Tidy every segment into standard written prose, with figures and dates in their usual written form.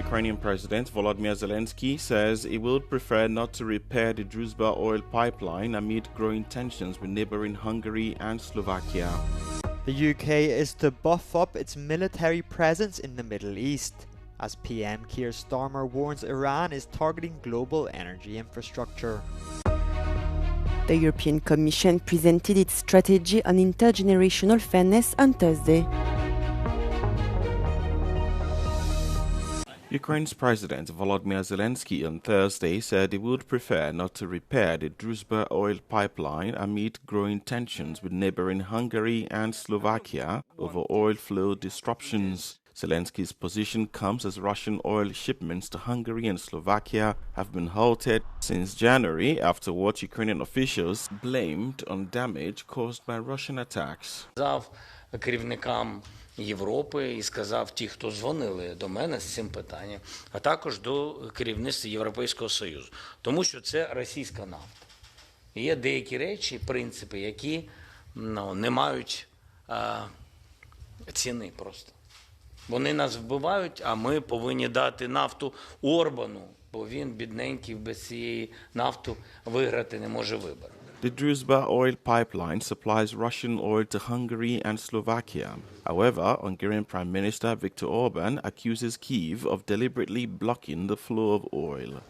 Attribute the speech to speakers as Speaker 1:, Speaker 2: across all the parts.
Speaker 1: Ukrainian President Volodymyr Zelensky says he would prefer not to repair the Druzhba oil pipeline amid growing tensions with neighboring Hungary and Slovakia.
Speaker 2: The UK is to buff up its military presence in the Middle East, as PM Keir Starmer warns Iran is targeting global energy infrastructure.
Speaker 3: The European Commission presented its strategy on intergenerational fairness on Thursday.
Speaker 1: Ukraine's President Volodymyr Zelensky on Thursday said he would prefer not to repair the Druzhba oil pipeline amid growing tensions with neighboring Hungary and Slovakia over oil flow disruptions. Zelensky's position comes as Russian oil shipments to Hungary and Slovakia have been halted since January after what Ukrainian officials blamed on damage caused by Russian attacks.
Speaker 4: Керівникам Європи і сказав ті, хто дзвонили до мене з цим питанням, а також до керівництва Європейського Союзу. Тому що це російська нафта. І є деякі речі, принципи, які не мають ціни просто. Вони нас вбивають, а ми повинні дати нафту Орбану, бо він, бідненький, без цієї нафти виграти не може вибори.
Speaker 1: The Druzhba oil pipeline supplies Russian oil to Hungary and Slovakia. However, Hungarian Prime Minister Viktor Orban accuses Kyiv of deliberately blocking the flow of oil.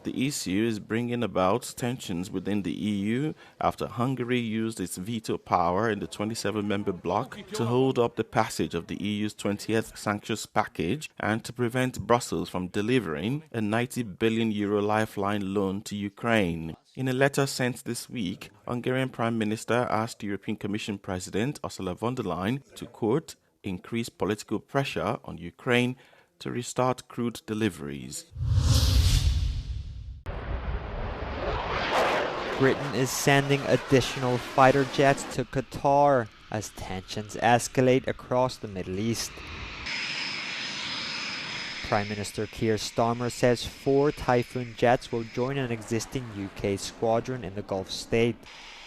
Speaker 1: The issue is bringing about tensions within the EU after Hungary used its veto power in the 27-member bloc to hold up the passage of the EU's 20th sanctions package and to prevent Brussels from delivering a €90 billion lifeline loan to Ukraine. In a letter sent this week, Hungarian Prime Minister asked the European Commission President Ursula von der Leyen to, quote, increase political pressure on Ukraine to restart crude deliveries.
Speaker 2: Britain is sending additional fighter jets to Qatar as tensions escalate across the Middle East. Prime Minister Keir Starmer says 4 Typhoon jets will join an existing UK squadron in the Gulf state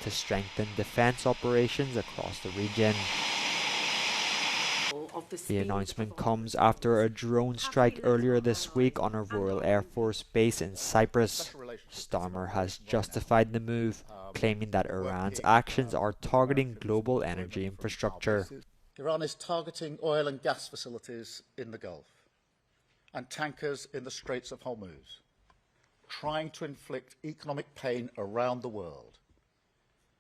Speaker 2: to strengthen defence operations across the region. The announcement comes after a drone strike earlier this week on a Royal Air Force base in Cyprus. Starmer has justified the move, claiming that Iran's actions are targeting global energy infrastructure.
Speaker 5: Iran is targeting oil and gas facilities in the Gulf and tankers in the Straits of Hormuz, trying to inflict economic pain around the world.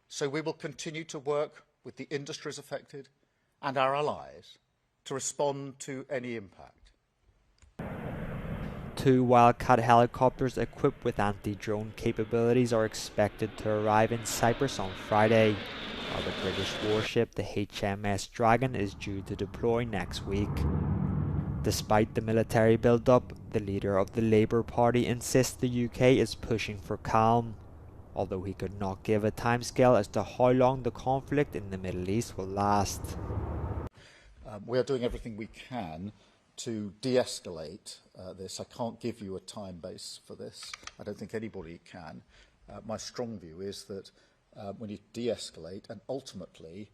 Speaker 5: So we will continue to work with the industries affected and our allies to respond to any impact.
Speaker 2: 2 Wildcat helicopters equipped with anti-drone capabilities are expected to arrive in Cyprus on Friday, while the British warship, the HMS Dragon, is due to deploy next week. Despite the military build-up, the leader of the Labour Party insists the UK is pushing for calm, although he could not give a timescale as to how long the conflict in the Middle East will last.
Speaker 5: We are doing everything we can to de-escalate this. I can't give you a time base for this. I don't think anybody can. My strong view is that we need to de-escalate, and ultimately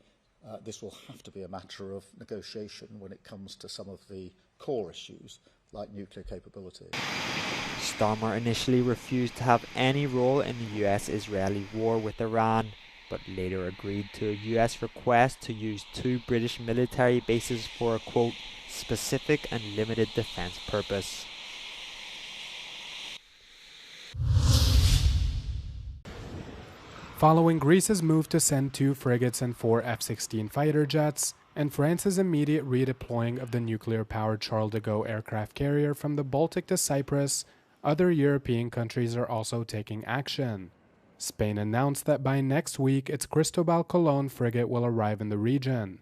Speaker 5: this will have to be a matter of negotiation when it comes to some of the core issues like nuclear capability.
Speaker 2: Starmer initially refused to have any role in the US-Israeli war with Iran, but later agreed to a US request to use 2 British military bases for a, quote, specific and limited defence purpose.
Speaker 6: Following Greece's move to send 2 frigates and 4 F-16 fighter jets, and France's immediate redeploying of the nuclear-powered Charles de Gaulle aircraft carrier from the Baltic to Cyprus, other European countries are also taking action. Spain announced that by next week its Cristobal Colón frigate will arrive in the region.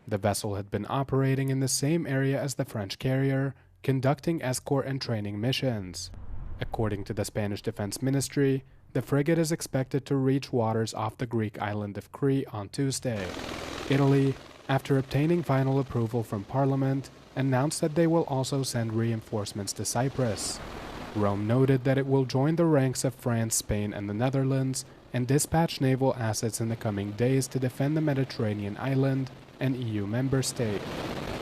Speaker 6: The vessel had been operating in the same area as the French carrier, conducting escort and training missions. According to the Spanish Defense Ministry, the frigate is expected to reach waters off the Greek island of Crete on Tuesday. Italy, after obtaining final approval from Parliament, announced that they will also send reinforcements to Cyprus. Rome noted that it will join the ranks of France, Spain, and the Netherlands and dispatch naval assets in the coming days to defend the Mediterranean island, an EU member state.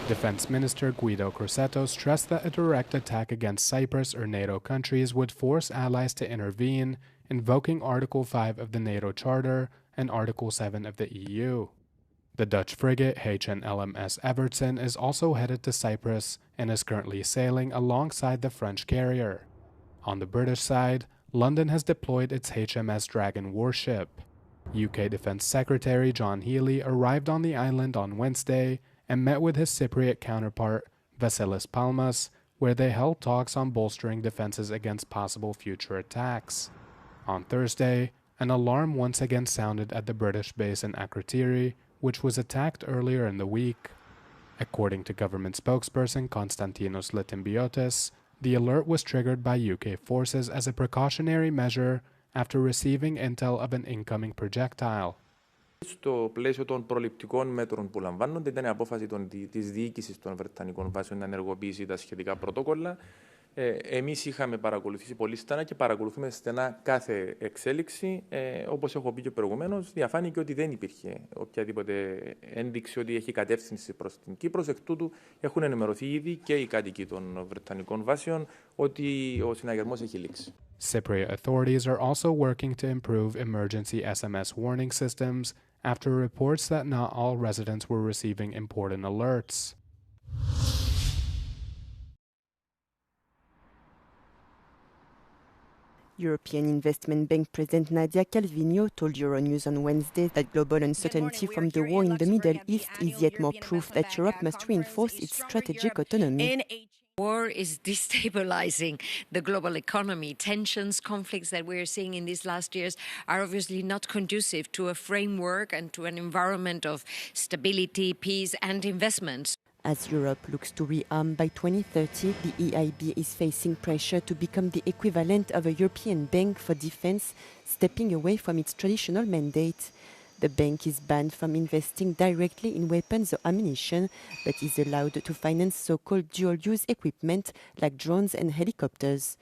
Speaker 6: Defense Minister Guido Crosetto stressed that a direct attack against Cyprus or NATO countries would force allies to intervene, invoking Article 5 of the NATO Charter and Article 7 of the EU. The Dutch frigate HNLMS Evertsen is also headed to Cyprus and is currently sailing alongside the French carrier. On the British side, London has deployed its HMS Dragon warship. UK Defence Secretary John Healey arrived on the island on Wednesday and met with his Cypriot counterpart, Vasilis Palmas, where they held talks on bolstering defenses against possible future attacks. On Thursday, an alarm once again sounded at the British base in Akrotiri, which was attacked earlier in the week. According to government spokesperson Konstantinos Letimbiotis, the alert was triggered by UK forces as a precautionary measure after receiving intel of an incoming projectile.
Speaker 7: Στο πλαίσιο των προληπτικών μέτρων που λαμβάνονται, ήταν η απόφαση της διοίκησης των Βρετανικών βάσεων να ενεργοποιήσει τα σχετικά πρωτόκολλα. Εμείς είχαμε παρακολουθήσει πολύ στενά και παρακολουθούμε στενά κάθε εξέλιξη. Όπως έχω πει και προηγουμένως, διαφάνηκε ότι δεν υπήρχε οποιαδήποτε ένδειξη ότι έχει κατεύθυνση προς την Κύπρο. Εκ τούτου έχουν ενημερωθεί ήδη και οι κάτοικοι των Βρετανικών βάσεων ότι ο συναγερμός έχει λήξει.
Speaker 6: Cypriot authorities are also working to improve emergency SMS warning systems after reports that not all residents were receiving important alerts.
Speaker 3: European Investment Bank President Nadia Calviño told Euronews on Wednesday that global uncertainty from the war in the Middle East is yet more proof that Europe must reinforce its strategic autonomy.
Speaker 8: War is destabilizing the global economy. Tensions, conflicts that we're seeing in these last years are obviously not conducive to a framework and to an environment of stability, peace and investment.
Speaker 3: As Europe looks to rearm by 2030, the EIB is facing pressure to become the equivalent of a European bank for defense, stepping away from its traditional mandate. The bank is banned from investing directly in weapons or ammunition, but is allowed to finance so-called dual-use equipment like drones and helicopters.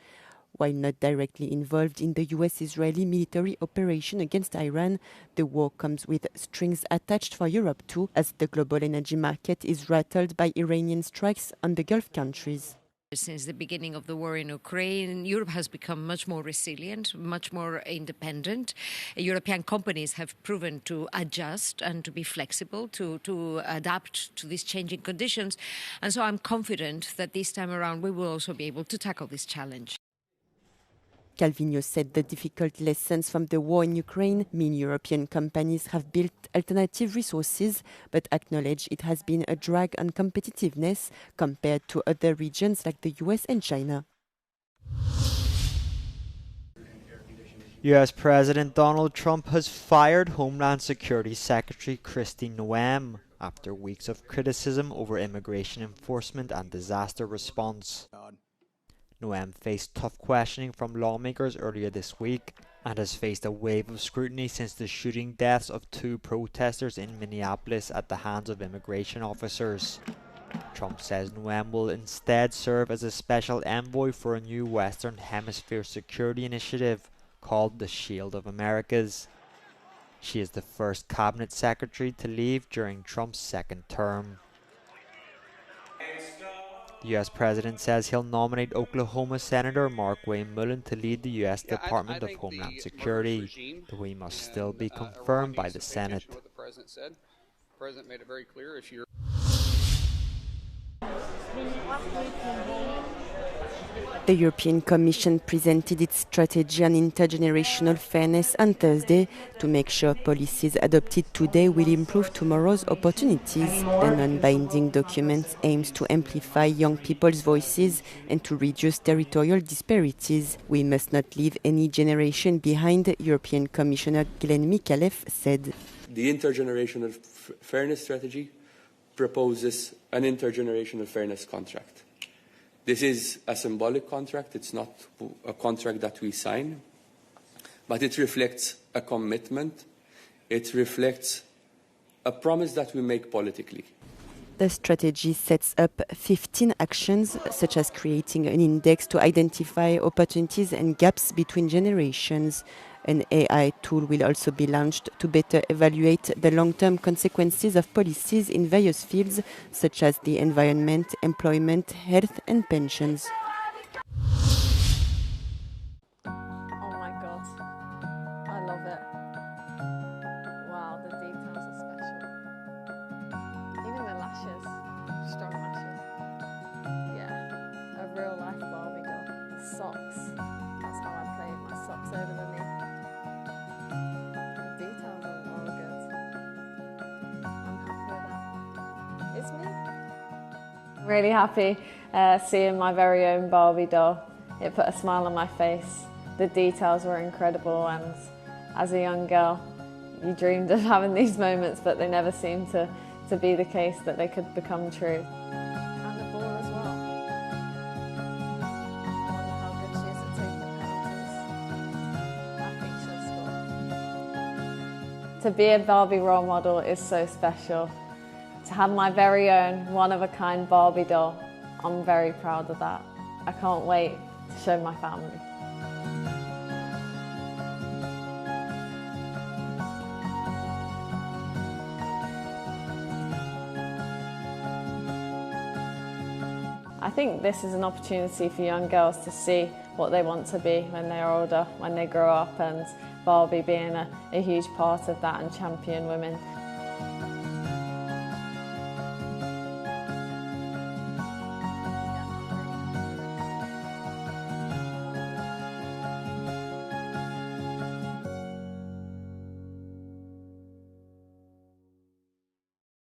Speaker 3: While not directly involved in the US-Israeli military operation against Iran, the war comes with strings attached for Europe too, as the global energy market is rattled by Iranian strikes on the Gulf countries.
Speaker 8: Since the beginning of the war in Ukraine, Europe has become much more resilient, much more independent. European companies have proven to adjust and to be flexible, to adapt to these changing conditions. And so I'm confident that this time around we will also be able to tackle this challenge.
Speaker 3: Calviño said the difficult lessons from the war in Ukraine mean European companies have built alternative resources, but acknowledged it has been a drag on competitiveness compared to other regions like the US and China.
Speaker 2: US President Donald Trump has fired Homeland Security Secretary Kristi Noem after weeks of criticism over immigration enforcement and disaster response. Noem faced tough questioning from lawmakers earlier this week and has faced a wave of scrutiny since the shooting deaths of 2 protesters in Minneapolis at the hands of immigration officers. Trump says Noem will instead serve as a special envoy for a new Western Hemisphere security initiative called the Shield of Americas. She is the first cabinet secretary to leave during Trump's second term. The US President says he'll nominate Oklahoma Senator Mark Wayne Mullen to lead the US Department of Homeland Security, though he must still be confirmed by the Senate.
Speaker 9: What the President said. The President made it very clear if you're
Speaker 3: The European Commission presented its strategy on intergenerational fairness on Thursday to make sure policies adopted today will improve tomorrow's opportunities. The non-binding document aims to amplify young people's voices and to reduce territorial disparities. We must not leave any generation behind, European Commissioner Glenn Mikalev said.
Speaker 10: The intergenerational fairness strategy proposes an intergenerational fairness contract. This is a symbolic contract. It's not a contract that we sign, but it reflects a commitment. It reflects a promise that we make politically.
Speaker 3: The strategy sets up 15 actions, such as creating an index to identify opportunities and gaps between generations, An AI tool will also be launched to better evaluate the long-term consequences of policies in various fields, such as the environment, employment, health and pensions.
Speaker 11: Oh my God, I love it. Wow, the details are special. Even the lashes, strong lashes. Yeah, a real life Barbie doll. Socks, that's how I play my socks over the knee. The details are all good. I'm happy with that. It's me. Really happy seeing my very own Barbie doll. It put a smile on my face. The details were incredible, and as a young girl, you dreamed of having these moments, but they never seemed to be the case, that they could become true. And the ball as well. I wonder how good she is at taking penalties. I think she'll score. To be a Barbie role model is so special. To have my very own one-of-a-kind Barbie doll, I'm very proud of that. I can't wait to show my family. I think this is an opportunity for young girls to see what they want to be when they're older, when they grow up, and Barbie being a huge part of that and champion women.